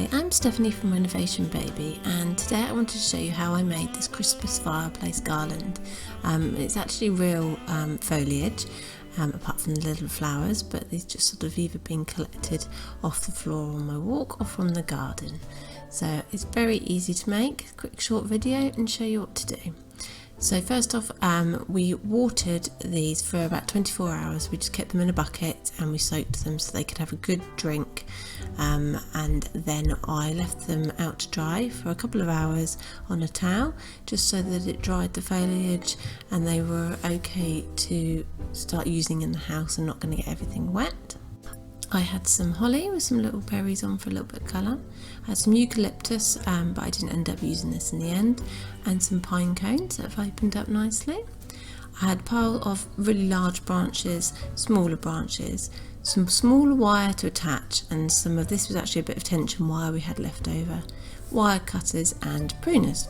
Hi, I'm Stephanie from Renovation Bay-Bee, and today I wanted to show you how I made this Christmas fireplace garland. It's actually real foliage, apart from the little flowers, but these just sort of either been collected off the floor on my walk or from the garden. So it's very easy to make. A quick short video and show you what to do. So first off, we watered these for about 24 hours. We just kept them in a bucket and we soaked them so they could have a good drink, and then I left them out to dry for a couple of hours on a towel just so that it dried the foliage and they were okay to start using in the house and not going to get everything wet. I had some holly with some little berries on for a little bit of colour. I had some eucalyptus, but I didn't end up using this in the end, and some pine cones that have opened up nicely. I had a pile of really large branches, smaller branches, some smaller wire to attach, and some of this was actually a bit of tension wire we had left over, wire cutters and pruners.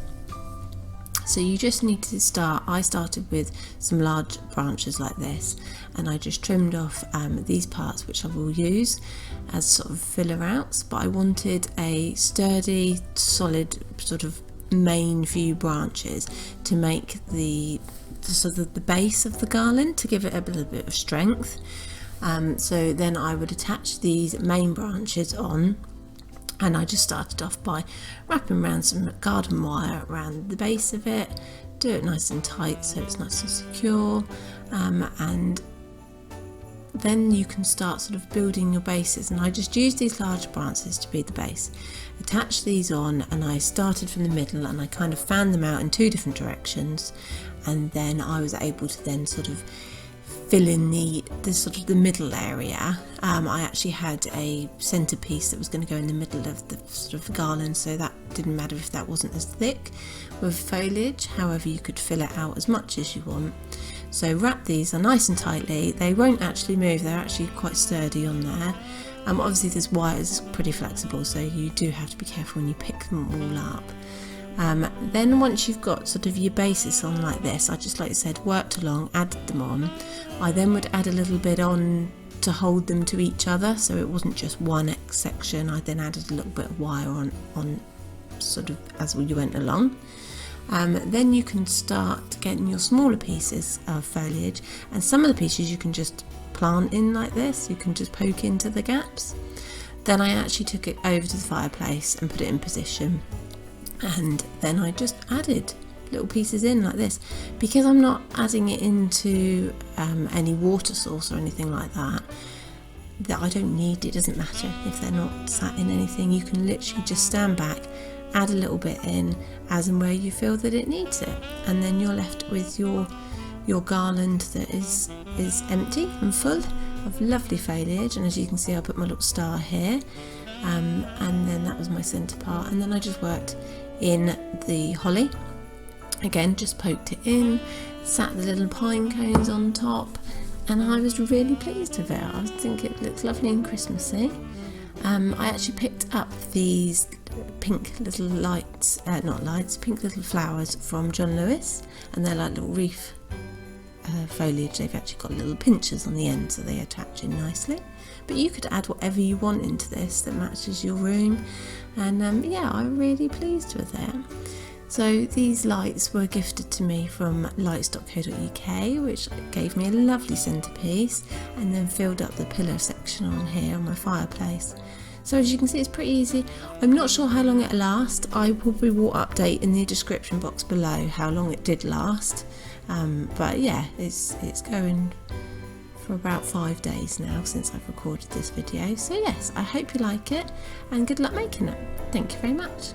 So you just need to I started with some large branches like this, and I just trimmed off these parts which I will use as sort of filler outs, but I wanted a sturdy, solid sort of main few branches to make the sort of the base of the garland, to give it a little bit of strength. So then I would attach these main branches on. And I just started off by wrapping around some garden wire around the base of it, do it nice and tight so it's nice and secure, and then you can start sort of building your bases. And I just used these large branches to be the base, attach these on, and I started from the middle and I kind of fanned them out in two different directions, and then I was able to then sort of fill in the sort of the middle area. I actually had a centerpiece that was going to go in the middle of the sort of garland, so that didn't matter if that wasn't as thick with foliage. However, you could fill it out as much as you want. So wrap these on nice and tightly. They won't actually move, they're actually quite sturdy on there. Obviously this wire is pretty flexible, so you do have to be careful when you pick them all up. Then once you've got sort of your basis on like this, I just, like I said, worked along, added them on. I then would add a little bit on to hold them to each other, so it wasn't just one section. I then added a little bit of wire on sort of as you went along. Then you can start getting your smaller pieces of foliage, and some of the pieces you can just plant in like this. You can just poke into the gaps. Then I actually took it over to the fireplace and put it in position. And then I just added little pieces in like this, because I'm not adding it into any water source or anything like that I don't need. It doesn't matter if they're not sat in anything. You can literally just stand back, add a little bit in as and where you feel that it needs it, and then you're left with your garland that is empty and full of lovely foliage. And as you can see, I put my little star here, and then that was my centre part, and then I just worked in the holly. Again, just poked it in, sat the little pine cones on top, and I was really pleased with it. I think it looks lovely and Christmassy. I actually picked up these pink little pink little flowers from John Lewis, and they're like little reef foliage. They've actually got little pinchers on the end, so they attach in nicely. But you could add whatever you want into this that matches your room, and yeah, I'm really pleased with it. So these lights were gifted to me from lights.co.uk, which gave me a lovely centerpiece and then filled up the pillar section on here on my fireplace. So as you can see, it's pretty easy. I'm not sure how long it'll last. I probably will update in the description box below how long it did last. But yeah, it's going for about 5 days now since I've recorded this video. So yes, I hope you like it, and good luck making it. Thank you very much.